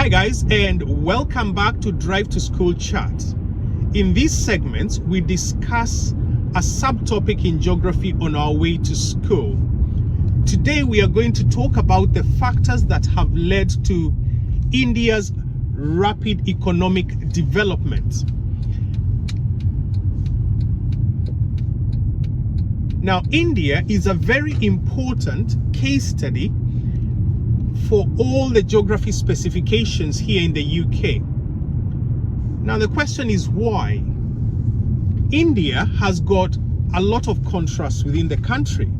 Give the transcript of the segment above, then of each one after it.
Hi guys, and welcome back to Drive to School Chat. In these segments, we discuss a subtopic in geography on our way to school. Today we are going to talk about the factors that have led to India's rapid economic development. Now, India is a very important case study for all the geography specifications here in the UK. Now the question is why? India has got a lot of contrasts within the country.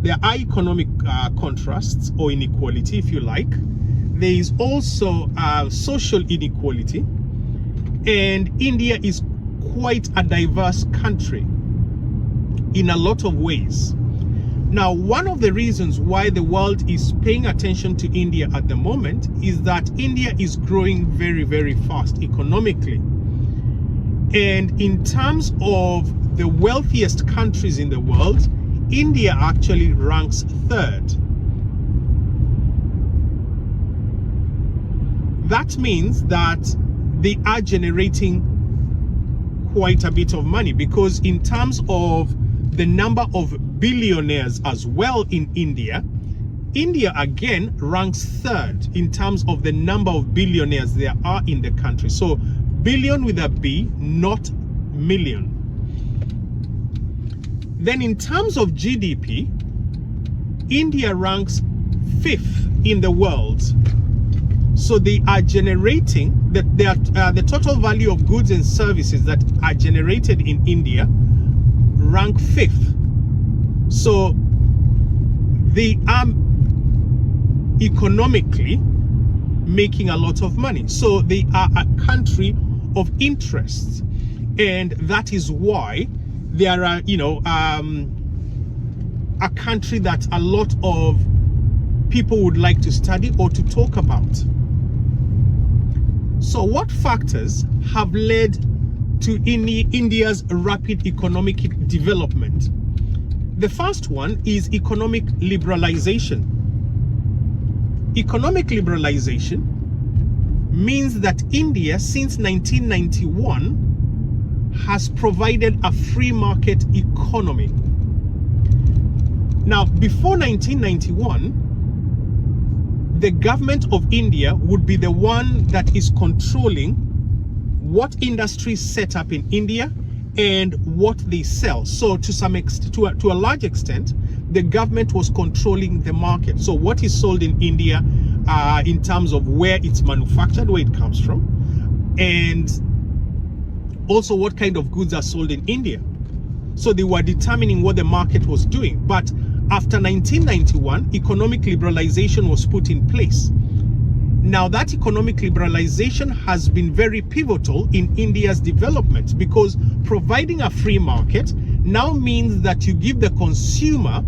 There are economic contrasts or inequality, if you like. There is also social inequality, and India is quite a diverse country in a lot of ways. Now, one of the reasons why the world is paying attention to India at the moment is that India is growing very, very fast economically. And in terms of the wealthiest countries in the world, India actually ranks third. That means that they are generating quite a bit of money, because in terms of the number of billionaires as well in India, India again ranks third in terms of the number of billionaires there are in the country. So billion with a B, not million. Then in terms of GDP, India ranks fifth in the world. So they are generating the total value of goods and services that are generated in India rank fifth. So they are economically making a lot of money. So they are a country of interest, and that is why they are a country that a lot of people would like to study or to talk about. So what factors have led to India's rapid economic development? The first one is economic liberalization. Economic liberalization means that India since 1991 has provided a free market economy. Now, before 1991, the government of India would be the one that is controlling what industries set up in India and what they sell. So to some extent, to a large extent, the government was controlling the market. So what is sold in India, in terms of where it's manufactured, where it comes from, and also what kind of goods are sold in India. So they were determining what the market was doing. But after 1991, economic liberalization was put in place. Now that economic liberalization has been very pivotal in India's development, because providing a free market now means that you give the consumer,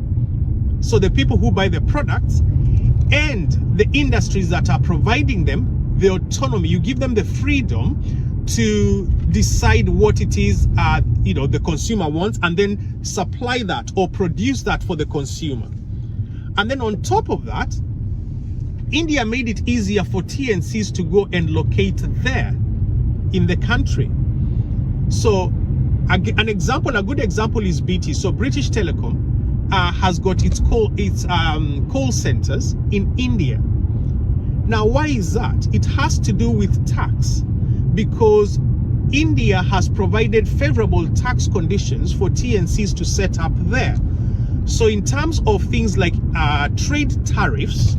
so the people who buy the products, and the industries that are providing them, the autonomy. You give them the freedom to decide what it is the consumer wants, and then supply that or produce that for the consumer. And then on top of that, India made it easier for TNCs to go and locate there in the country. So a good example is BT. So British Telecom has got its call centers in India. Now, why is that? It has to do with tax, because India has provided favorable tax conditions for TNCs to set up there. So in terms of things like trade tariffs,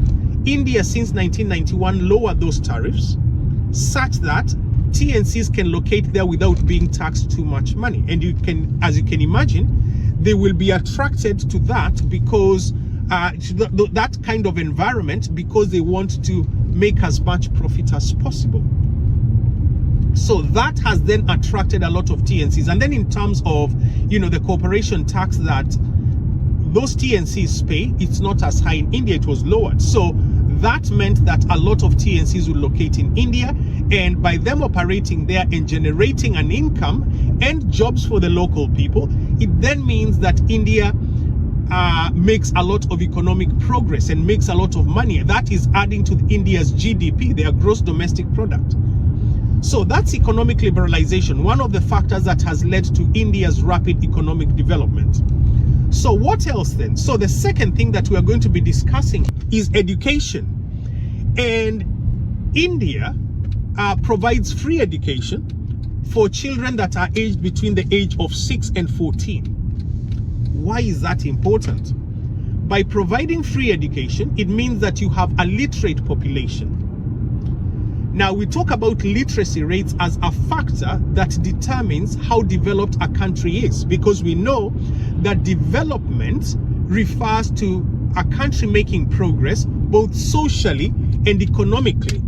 India since 1991 lowered those tariffs such that TNCs can locate there without being taxed too much money. And as you can imagine, they will be attracted to that, because that kind of environment, because they want to make as much profit as possible. So that has then attracted a lot of TNCs. And then in terms of the corporation tax that those TNCs pay, it's not as high in India, it was lowered. So that meant that a lot of TNCs will locate in India, and by them operating there and generating an income and jobs for the local people, it then means that India makes a lot of economic progress and makes a lot of money. That is adding to India's GDP, their gross domestic product. So that's economic liberalization, one of the factors that has led to India's rapid economic development. So what else then? So the second thing that we are going to be discussing is education. And India provides free education for children that are aged between the age of 6 and 14. Why is that important? By providing free education, it means that you have a literate population. Now, we talk about literacy rates as a factor that determines how developed a country is, because we know that development refers to a country making progress both socially and economically.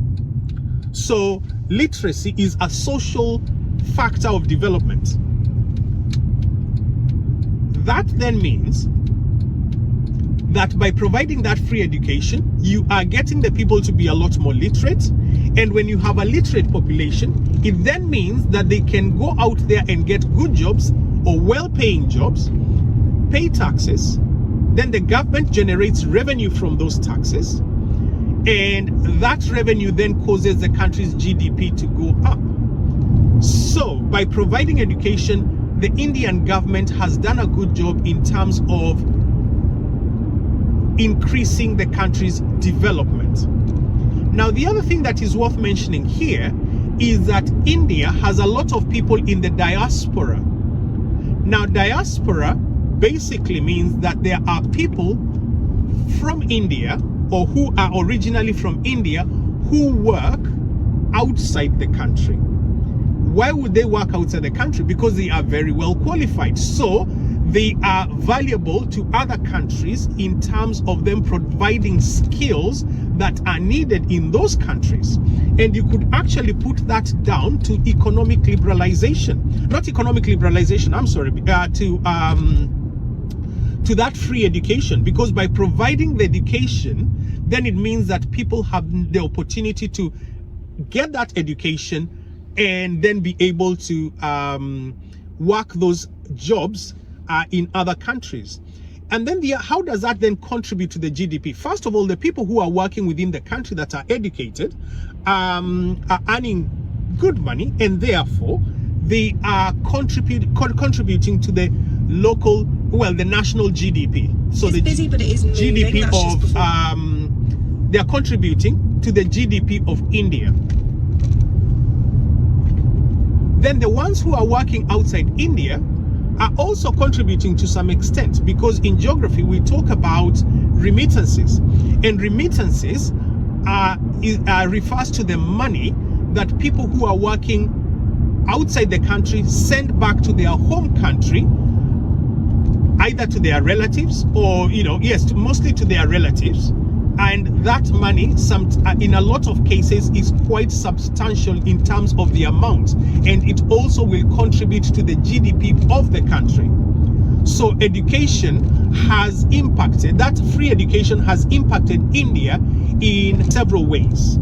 So literacy is a social factor of development. That then means that by providing that free education, you are getting the people to be a lot more literate. And when you have a literate population, it then means that they can go out there and get good jobs or well-paying jobs, pay taxes. Then the government generates revenue from those taxes. And that revenue then causes the country's GDP to go up. So by providing education, the Indian government has done a good job in terms of increasing the country's development. Now, the other thing that is worth mentioning here is that India has a lot of people in the diaspora. Now, diaspora basically means that there are people from India or who are originally from India who work outside the country. Why would they work outside the country? Because they are very well qualified. So they are valuable to other countries in terms of them providing skills that are needed in those countries. And you could actually put that down to economic liberalization. Not economic liberalization, I'm sorry, to that free education. Because by providing the education, then it means that people have the opportunity to get that education and then be able to work those jobs in other countries. And then how does that then contribute to the GDP? First of all, the people who are working within the country that are educated are earning good money, and therefore they are contributing to the local, well, the national GDP. So it's the busy, but it is GDP of they are contributing to the GDP of India. Then the ones who are working outside India are also contributing to some extent, because in geography we talk about remittances, and remittances refers to the money that people who are working outside the country send back to their home country, either to their relatives or, mostly to their relatives. And that money, in a lot of cases, is quite substantial in terms of the amount, and it also will contribute to the GDP of the country. So education has impacted, that free education has impacted India in several ways.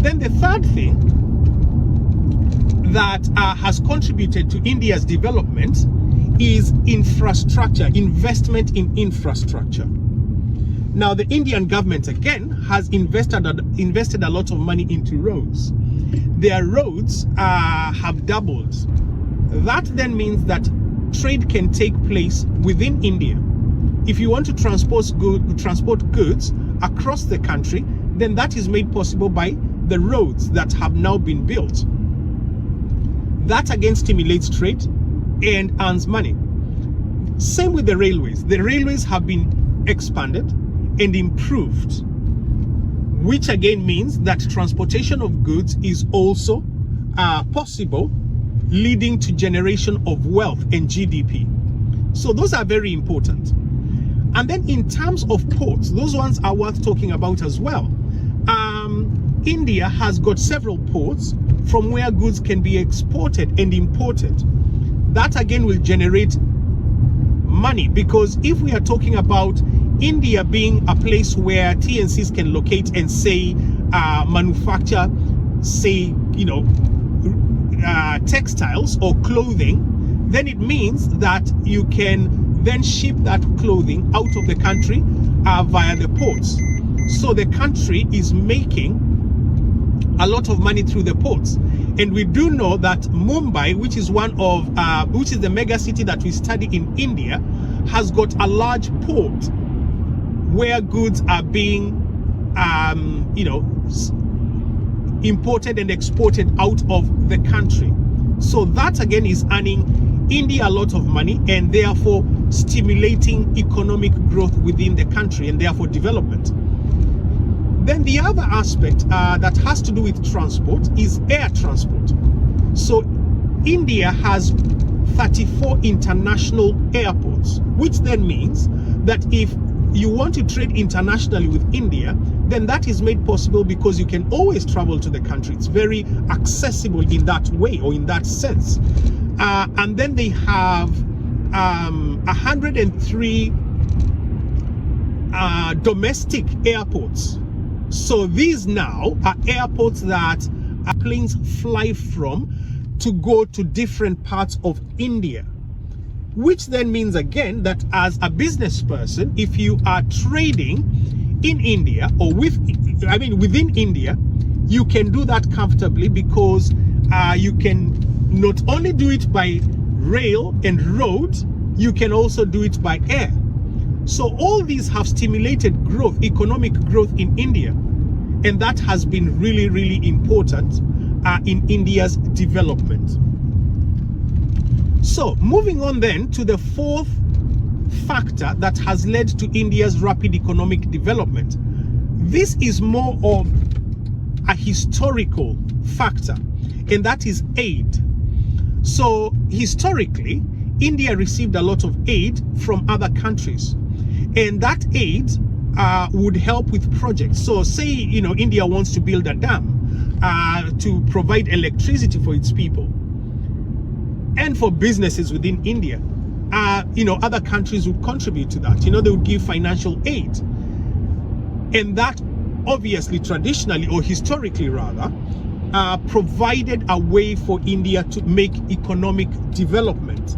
Then the third thing that has contributed to India's development is infrastructure, investment in infrastructure. Now, the Indian government, again, has invested a lot of money into roads. Their roads have doubled. That then means that trade can take place within India. If you want to transport goods across the country, then that is made possible by the roads that have now been built. That again stimulates trade and earns money. Same with the railways. The railways have been expanded and improved, which again means that transportation of goods is also possible, leading to generation of wealth and GDP. So those are very important. And then in terms of ports, those ones are worth talking about as well. India has got several ports from where goods can be exported and imported. That again will generate money, because if we are talking about India being a place where TNCs can locate and say manufacture, say, textiles or clothing, then it means that you can then ship that clothing out of the country via the ports. So the country is making a lot of money through the ports. And we do know that Mumbai, which is which is the mega city that we study in India, has got a large port where goods are being, imported and exported out of the country. So that again is earning India a lot of money and therefore stimulating economic growth within the country and therefore development. Then the other aspect that has to do with transport is air transport. So India has 34 international airports, which then means that if you want to trade internationally with India, then that is made possible because you can always travel to the country. It's very accessible in that way or in that sense. And then they have 103 domestic airports. So these now are airports that planes fly from to go to different parts of India, which then means again that as a business person, if you are trading in India or within India, you can do that comfortably because you can not only do it by rail and road, you can also do it by air. So all these have stimulated growth, economic growth in India, and that has been really, really important in India's development. So moving on then to the fourth factor that has led to India's rapid economic development. This is more of a historical factor, and that is aid. So historically, India received a lot of aid from other countries, and that aid would help with projects. So say, India wants to build a dam to provide electricity for its people and for businesses within India. Other countries would contribute to that. They would give financial aid. And that obviously, traditionally or historically rather, provided a way for India to make economic development.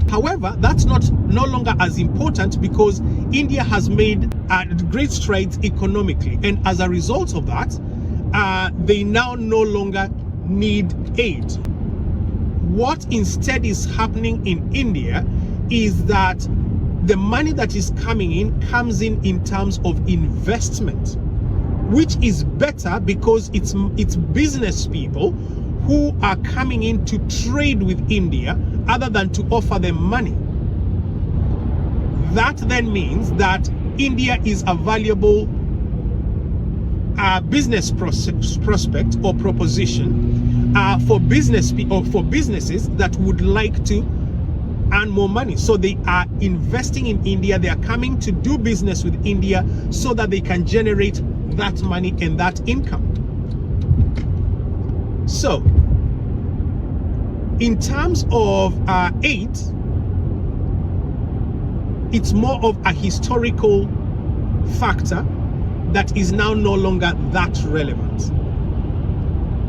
However, that's no longer as important because India has made great strides economically, and as a result of that, they now no longer need aid. What instead is happening in India is that the money that is coming in comes in terms of investment, which is better because it's business people who are coming in to trade with India other than to offer them money. That then means that India is a valuable business prospect or proposition for businesses that would like to earn more money. So they are investing in India. They are coming to do business with India so that they can generate that money and that income. So in terms of aid, it's more of a historical factor that is now no longer that relevant.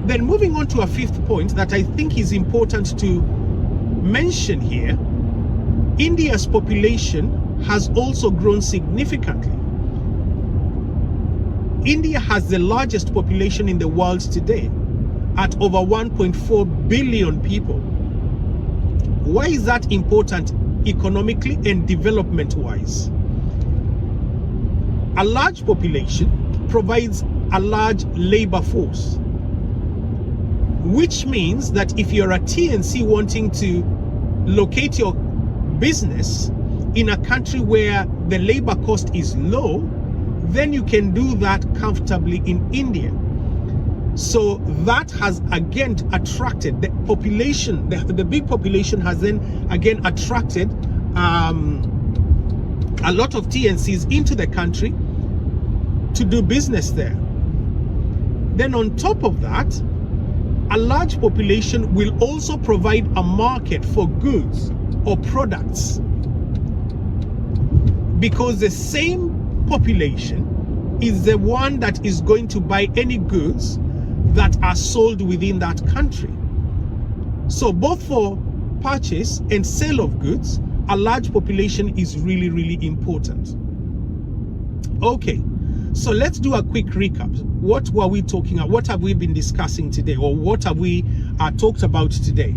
Then moving on to a fifth point that I think is important to mention here, India's population has also grown significantly. India has the largest population in the world today at over 1.4 billion people. Why is that important economically and development-wise? A large population provides a large labor force, which means that if you're a TNC wanting to locate your business in a country where the labor cost is low, then you can do that comfortably in India. So that has again attracted the population, the big population has then again attracted a lot of TNCs into the country to do business there. Then on top of that, a large population will also provide a market for goods or products, because the same population is the one that is going to buy any goods that are sold within that country. So both for purchase and sale of goods, a large population is really, really important. Okay, so let's do a quick recap. What were we talking about? What have we been discussing today, or what have we talked about today?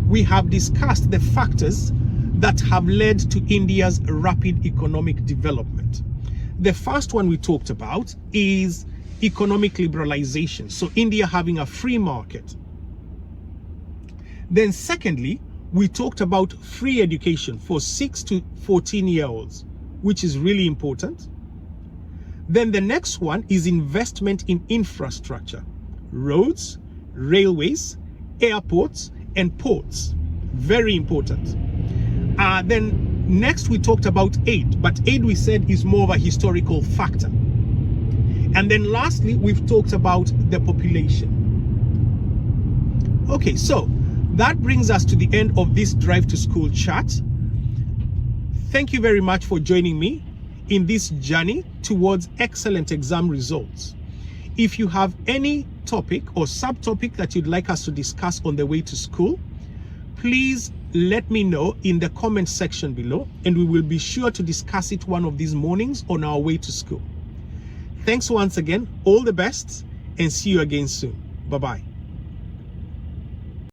We have discussed the factors that have led to India's rapid economic development. The first one we talked about is economic liberalization, so India having a free market. Then secondly, we talked about free education for 6 to 14-year-olds, which is really important. Then the next one is investment in infrastructure, roads, railways, airports, and ports. Very important. Then next we talked about aid, but aid we said is more of a historical factor. And then lastly, we've talked about the population. Okay, so that brings us to the end of this Drive to School chat. Thank you very much for joining me in this journey towards excellent exam results. If you have any topic or subtopic that you'd like us to discuss on the way to school, please let me know in the comment section below, and we will be sure to discuss it one of these mornings on our way to school. Thanks once again, all the best, and see you again soon. Bye-bye.